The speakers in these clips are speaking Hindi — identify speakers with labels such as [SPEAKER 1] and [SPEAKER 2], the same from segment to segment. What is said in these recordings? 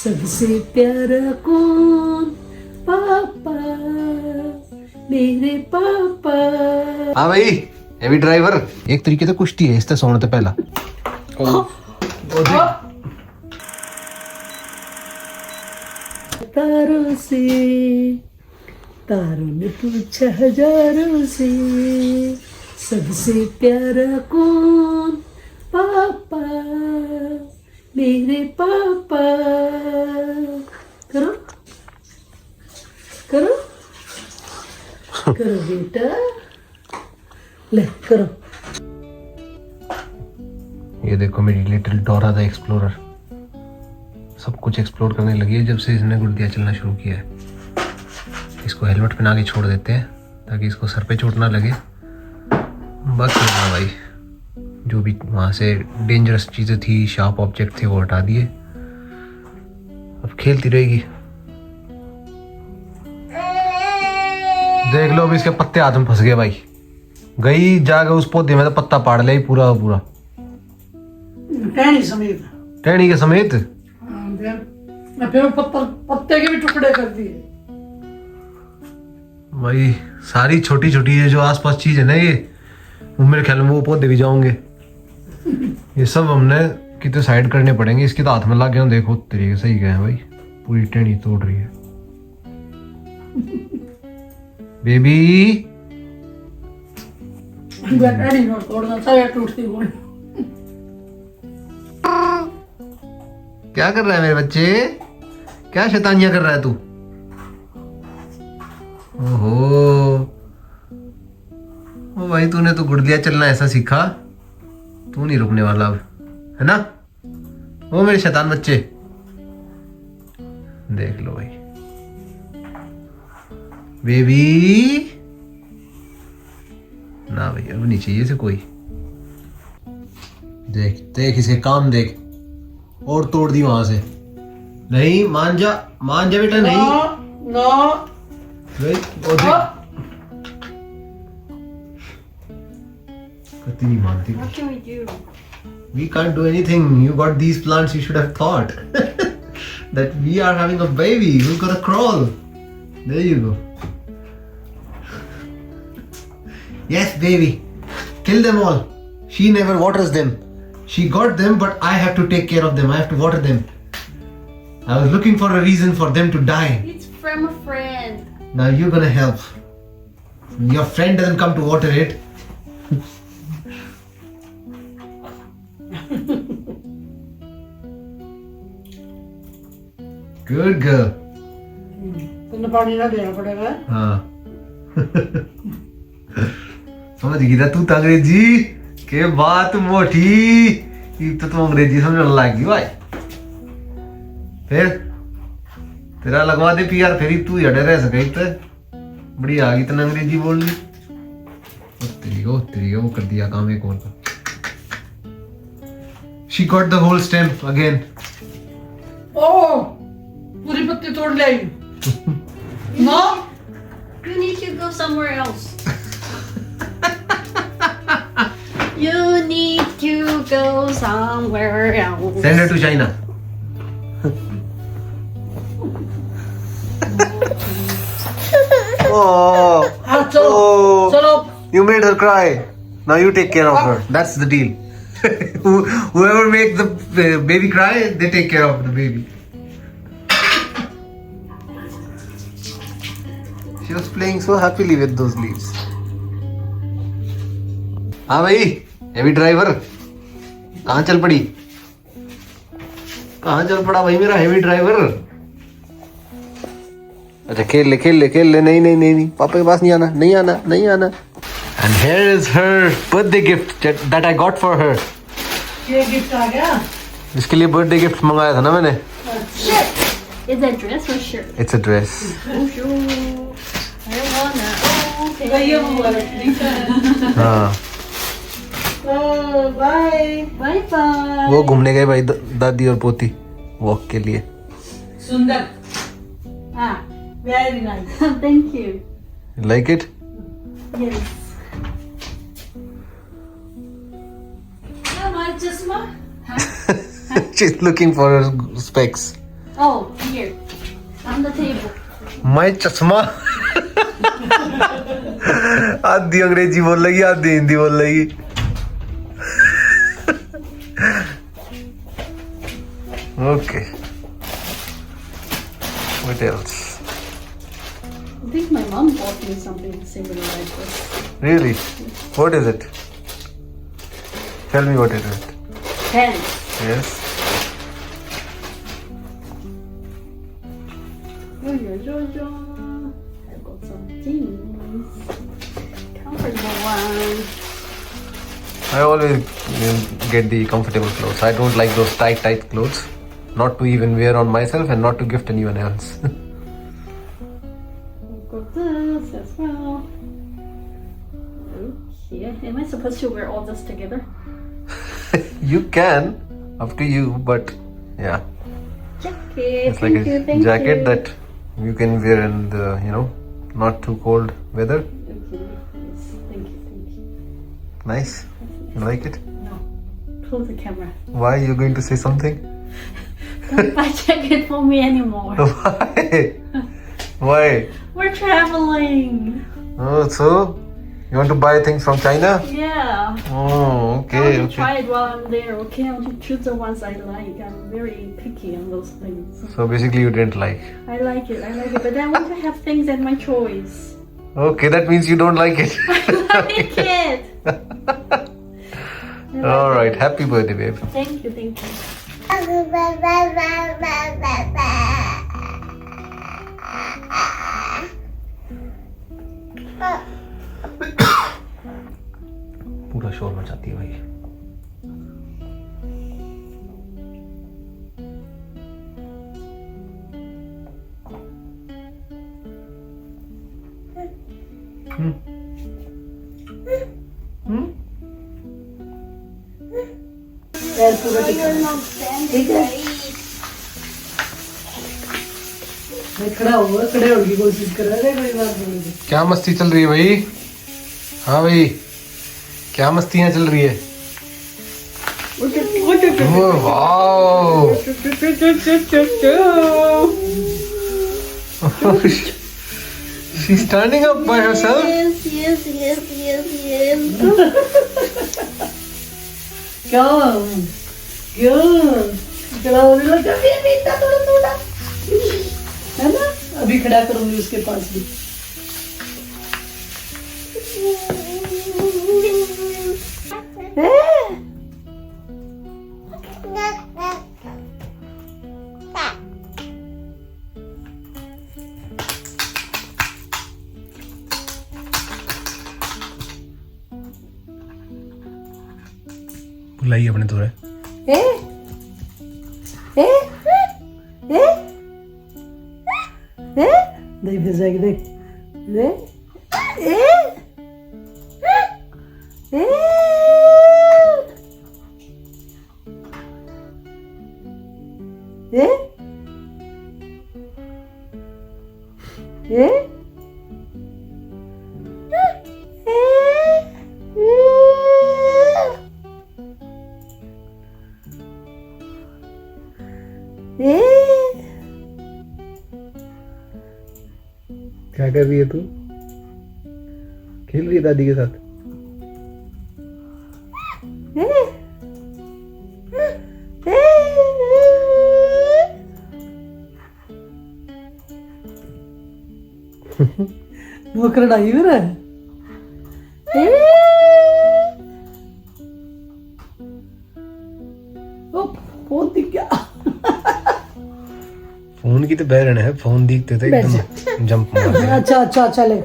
[SPEAKER 1] सबसे प्यारा कौन? पापा, मेरे पापा।
[SPEAKER 2] हाँ भाई, हेवी ड्राइवर एक तरीके से कुश्ती है इससे सोने तो पहला।
[SPEAKER 1] तारों से, तारों ने पूछा हजारों से, सबसे प्यारा कौन? पापा, मेरे पापा। करो करो करो बेटा, ले करो।
[SPEAKER 2] ये देखो मेरी लिटिल डोरा द एक्सप्लोरर सब कुछ एक्सप्लोर करने लगी है जब से इसने गुड़दिया चलना शुरू किया है। इसको हेलमेट पहना के छोड़ देते हैं ताकि इसको सर पे चोट ना लगे। बस ना भाई, जो भी वहाँ से डेंजरस चीज़ें थी, शार्प ऑब्जेक्ट थे, वो हटा दिए। अब खेलती रहेगी। देख लो, अब इसके पत्ते हाथ में फंस गए भाई। गई जाकर उस पौधे में तो पत्ता पाड़ लिया पूरा पूरा,
[SPEAKER 1] टहनी समेत।
[SPEAKER 2] टहनी के समेत।
[SPEAKER 1] फिर पत्ते के भी टुकड़े कर दिए
[SPEAKER 2] भाई। सारी छोटी छोटी ये जो आसपास चीज है ना, ये मेरे ख्याल में वो पौधे भी जाओगे। ये सब हमने कितने साइड करने पड़ेंगे। इसके तो हाथ में लग गया, देखो तरीके सही गए भाई। पूरी टहनी तोड़ रही है बेबी।
[SPEAKER 1] टहनी नोट तोड़ना सारे टूटती हुई।
[SPEAKER 2] क्या कर रहा है मेरे बच्चे? क्या शैतानियां कर रहा है तू? ओहो, ओ भाई तूने तो गुड़दिया चलना ऐसा सीखा, तू नहीं रुकने वाला अब, है ना? ओ मेरे शैतान बच्चे, देख लो भाई। बेबी ना भाई, अब नहीं चाहिए से कोई। देख देख इसके काम देख, और तोड़ दी वहां से। नहीं मान जा बेटा, नहीं
[SPEAKER 1] नो
[SPEAKER 2] कति नहीं मानती।
[SPEAKER 3] What can we do?
[SPEAKER 2] We can't do anything. You got these plants. You should have thought that we are having a baby who's gonna crawl. There you go. Yes, baby. Kill them all. She never waters them. She got them, but I have to take care of them. I have to water them. I was looking for a reason for them to die.
[SPEAKER 3] It's from a friend.
[SPEAKER 2] Now you're gonna help. Your friend doesn't come to water it. Good girl.
[SPEAKER 1] तुमने पानी ना देना पड़ेगा।
[SPEAKER 2] हाँ। समझ गई ना तू अंग्रेजी के बात मोटी। तो तुम अंग्रेजी समझने लगी भाई। फिर तेरा लगवा दे पीआर, फिर तू अड़े रह सके। तो बड़ी आ गई तने अंग्रेजी बोलनी। तेरी वो कर दिया काम एक और का। She got the whole stem again.
[SPEAKER 1] ओ पूरी पत्ती तोड़ ले आई। No
[SPEAKER 3] You need to go somewhere else. You need to go somewhere else.
[SPEAKER 2] Send her to China. Oh,
[SPEAKER 1] हाँ चलो
[SPEAKER 2] Oh.
[SPEAKER 1] चलो।
[SPEAKER 2] you made her cry. Now you take care of her. That's the deal. Whoever makes the baby cry, they take care of the baby. She was playing so happily with those leaves. हाँ भाई, हेवी ड्राइवर कहाँ चल पड़ी? कहाँ चल पड़ा भाई मेरा हेवी ड्राइवर? अच्छा खेल ले। नहीं, पापा के पास नहीं आना। And here is her birthday gift that I got for her.
[SPEAKER 1] ये गिफ्ट आ गया।
[SPEAKER 2] इसके लिए बर्थडे गिफ्ट मंगाया था ना मैंने।
[SPEAKER 3] Is that dress or shirt?
[SPEAKER 2] It's a dress.
[SPEAKER 3] Oh, sure. I don't want that.
[SPEAKER 1] तो ये
[SPEAKER 3] Okay.
[SPEAKER 1] हुआ है।
[SPEAKER 2] हाँ,
[SPEAKER 1] बाय।
[SPEAKER 3] Bye bye.
[SPEAKER 2] वो घूमने गए भाई दादी और पोती वॉक के लिए।
[SPEAKER 1] सुंदर। हाँ very nice.
[SPEAKER 3] Thank you.
[SPEAKER 2] Like it?
[SPEAKER 3] Yes.
[SPEAKER 1] हमारा चश्मा।
[SPEAKER 2] She's looking for her specs.
[SPEAKER 3] Oh, here. On the table.
[SPEAKER 2] मैं चश्मा आधी अंग्रेजी बोल रही आधी हिंदी बोल रही okay what else
[SPEAKER 3] I think my mom bought me something similar like this.
[SPEAKER 2] Really what is it tell me what it is
[SPEAKER 3] Pants.
[SPEAKER 2] Yes
[SPEAKER 3] I've got some jeans. Comfortable one.
[SPEAKER 2] I always get the comfortable clothes. I don't like those tight clothes. Not to even wear on myself and not to gift anyone else.
[SPEAKER 3] I've got this as well. Okay. Am I supposed to wear all this together?
[SPEAKER 2] You can, up to you, but yeah.
[SPEAKER 3] Jacket.
[SPEAKER 2] It's like
[SPEAKER 3] Thank
[SPEAKER 2] a
[SPEAKER 3] you, thank
[SPEAKER 2] jacket
[SPEAKER 3] you.
[SPEAKER 2] that you can wear in the, not too cold weather.
[SPEAKER 3] Okay. Yes. Thank you.
[SPEAKER 2] Nice. You like it?
[SPEAKER 3] No. Pull the camera.
[SPEAKER 2] Why are you going to say something?
[SPEAKER 3] Don't buy jacket for me anymore.
[SPEAKER 2] Why? Why?
[SPEAKER 3] We're traveling.
[SPEAKER 2] Oh, so you want to buy things from China?
[SPEAKER 3] Yeah.
[SPEAKER 2] Oh,
[SPEAKER 3] I
[SPEAKER 2] okay,
[SPEAKER 3] want to
[SPEAKER 2] okay.
[SPEAKER 3] try it while I'm there. Okay, I want to choose the ones I like. I'm very picky on those things.
[SPEAKER 2] So basically you didn't like.
[SPEAKER 3] I like it, but I want to have things at my choice.
[SPEAKER 2] Okay, that means you don't like it.
[SPEAKER 3] I like it. I like
[SPEAKER 2] All right,
[SPEAKER 3] it.
[SPEAKER 2] happy birthday, babe.
[SPEAKER 3] Thank you.
[SPEAKER 2] पूरा शोर मचाती है भाई
[SPEAKER 1] पैर पूरा टिका ठीक है मैं खड़े होने की कोशिश कर रहा है कोई बात नहीं
[SPEAKER 2] क्या मस्ती चल रही है भाई हाँ भाई क्या मस्तियाँ चल रही है wow she's standing up by herself
[SPEAKER 3] Yes.
[SPEAKER 1] क्या खड़ा होने लगा बेटा थोड़ा है ना अभी खड़ा करूंगी उसके पास भी
[SPEAKER 2] बुलाई अपने दूर
[SPEAKER 1] देख भेजाएगी देख
[SPEAKER 2] क्या कर रही है तू खेल रही है दादी के साथ
[SPEAKER 1] नौकरडाई मेरा फोन दिख गया
[SPEAKER 2] फोन की तो बहरन है फोन दिखते थे एकदम जंप मार
[SPEAKER 1] अच्छा चले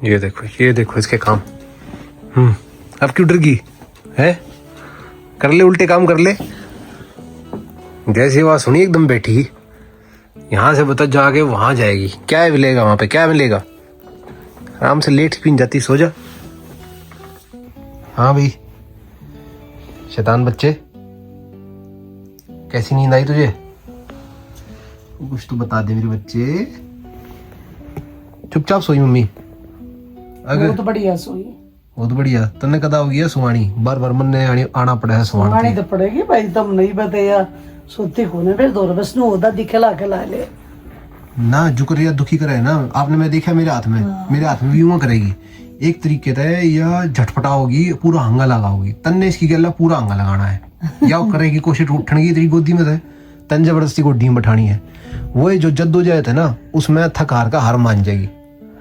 [SPEAKER 2] ये देखो इसके काम अब क्यों डर गई है कर ले उल्टे काम कर ले जैसे आवाज सुनी एकदम बैठी यहाँ से बता जाके वहां जाएगी क्या मिलेगा वहां पे क्या मिलेगा आराम से लेट पीन जाती सो जा हाँ भाई शैतान बच्चे कैसी नींद आई तुझे कुछ तो बता दे मेरे बच्चे चुपचाप सोई मम्मी
[SPEAKER 1] वो तो बढ़िया सोई
[SPEAKER 2] बहुत बढ़िया तन्ने कदा हो गया सुहानी बार मन ने आना पड़ा है सुहानी
[SPEAKER 1] तो पड़ेगी भाई तुम नहीं बताया सोते होने पे दो बस नो होता दिखला खला ले
[SPEAKER 2] ना जो करे या दुखी करे ना आपने, मैं देखा मेरे हाथ में भी यूं करेगी एक तरीके से, या झटपटा होगी पूरा हंगा लगाओगी तन्ने इसकी गला पूरा हंगा लगाना है, या वो करेगी कोशिश उठने की तेरी गोदी में से तन जबरदस्ती गोदी में बैठानी है। वो जो जद्दोजहद है ना उसमें थक हार का हार मान जाएगी,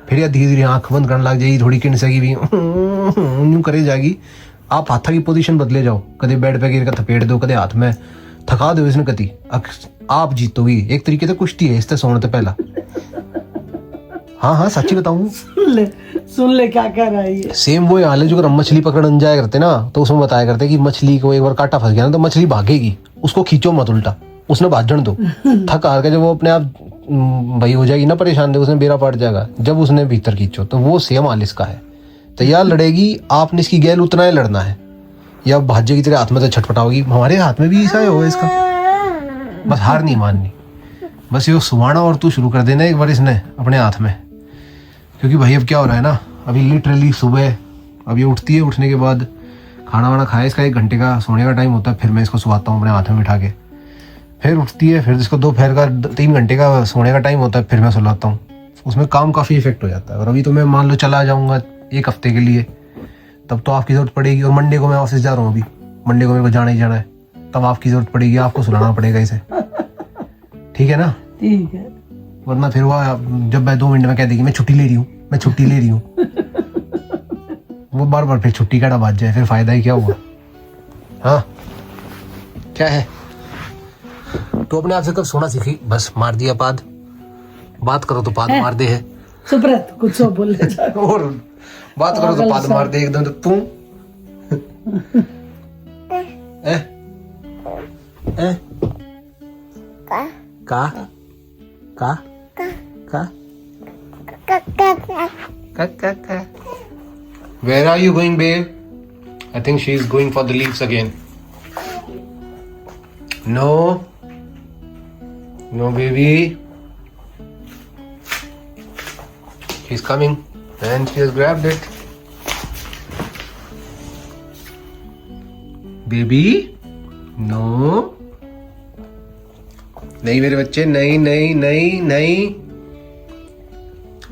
[SPEAKER 2] फिर या धीरे धीरे आंख बंद करने लग जाएगी, थोड़ी किणसेगी भी यूं करे जाएगी। आप हाथा की पोजीशन बदले जाओ, कदे बेड पे गिर कर थपेट दो, कदे हाथ में थका दो इसने कति, आप जीतोगी। एक तरीके से कुश्ती है इससे सोने से पहला। हाँ सच्ची बताऊं,
[SPEAKER 1] सुन ले क्या कर रहा है।
[SPEAKER 2] सेम वो हाल है जो हम मछली पकड़ने जाया करते ना, तो उसमें बताया करते कि मछली को एक बार कांटा फंस गया ना तो मछली भागेगी, उसको खींचो मत उल्टा, उसने भाजन दो। थक हार के जब वो अपने आप भाई हो जाएगी ना परेशान, उसने बेरा पाट जाएगा, जब उसने भीतर खींचो तो वो सेम हाल इसका है। तैयार लड़ेगी, आपने इसकी गैल उतना ही लड़ना है, या भाज्य की तरह हाथ में तो छटपटाओगी। हमारे हाथ में भी ऐसा ही होगा इसका, बस हार नहीं माननी, बस ये सुहाना और तू शुरू कर देना एक बार इसने अपने हाथ में। क्योंकि भाई अब क्या हो रहा है ना, अभी लिटरली सुबह अब ये उठती है, उठने के बाद खाना वाना खाया, इसका 1 घंटे का सोने का टाइम होता है, फिर मैं इसको सुलाता हूँ अपने हाथ में बिठा के, फिर उठती है, फिर इसको दोपहर का 3 घंटे का सोने का टाइम होता है, फिर मैं सुलाता हूँ। उसमें काम काफ़ी इफेक्ट हो जाता है। और अभी तो मैं मान लो चला जाऊँगा 1 हफ्ते के लिए, तब तो आपकी ज़रूरत पड़ेगी। और मंडे को मैं ऑफिस जा रहा हूँ, अभी मंडे को मेरे को जाना ही जाना है, तब आपकी ज़रूरत पड़ेगी, आपको सुलाना पड़ेगा इसे, ठीक है ना?
[SPEAKER 1] ठीक है,
[SPEAKER 2] वरना फिर वो जब मैं 2 मिनट में कह देगी मैं छुट्टी ले रही हूँ, मैं छुट्टी ले रही हूँ, वो बार बार फिर छुट्टी का बात जाए, फिर फायदा ही क्या हुआ? हाँ क्या है? तो अपने आप से कब सोना सीखी? बस मार दिया पाद, बात करो तो पाद मार दे है।
[SPEAKER 1] सुब्रत कुछ बोल
[SPEAKER 2] और बात करो तो पाद मार दे एकदम, तो तू का Where are you going, babe? I think she is going for the leaves again. No, baby. She's coming, and she has grabbed it. Baby, no. नहीं मेरे बच्चे, नहीं नहीं नहीं नहीं।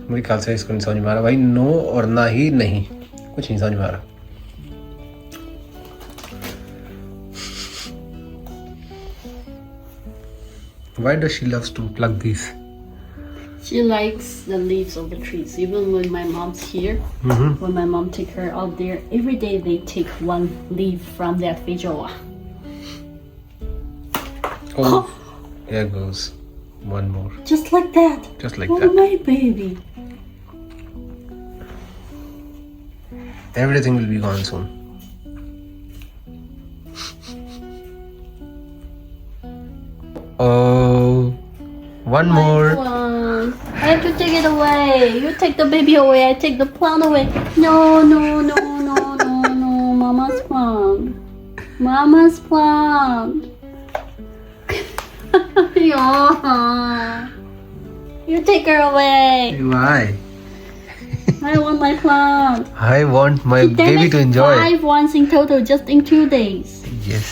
[SPEAKER 2] मेरे ख्याल से इसको नहीं समझ में आ रहा भाई, नो और ना ही नहीं, कुछ नहीं समझ में आ रहा। Why does she loves to pluck these?
[SPEAKER 3] She likes the leaves of the trees. Even when my mom's here, when my mom take her out there, every day they take one leaf from that feijoa.
[SPEAKER 2] Oh, there goes one more.
[SPEAKER 3] Just like that.
[SPEAKER 2] Just like
[SPEAKER 3] oh,
[SPEAKER 2] that.
[SPEAKER 3] my baby.
[SPEAKER 2] Everything will be gone soon. Oh, one more.
[SPEAKER 3] I have to take it away. You take the baby away. I take the plant away. No, no, no, no, no, no. Mama's plant. Mama's plant. Yeah. You take her away.
[SPEAKER 2] Why?
[SPEAKER 3] I want my plant.
[SPEAKER 2] I want my
[SPEAKER 3] She
[SPEAKER 2] baby to enjoy.
[SPEAKER 3] 5 once in total, just in 2 days.
[SPEAKER 2] Yes.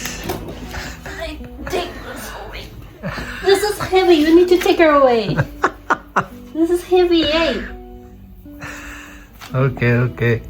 [SPEAKER 3] I take this away. This is heavy. You need to take her away. This is heavy, eh?
[SPEAKER 2] Okay, okay.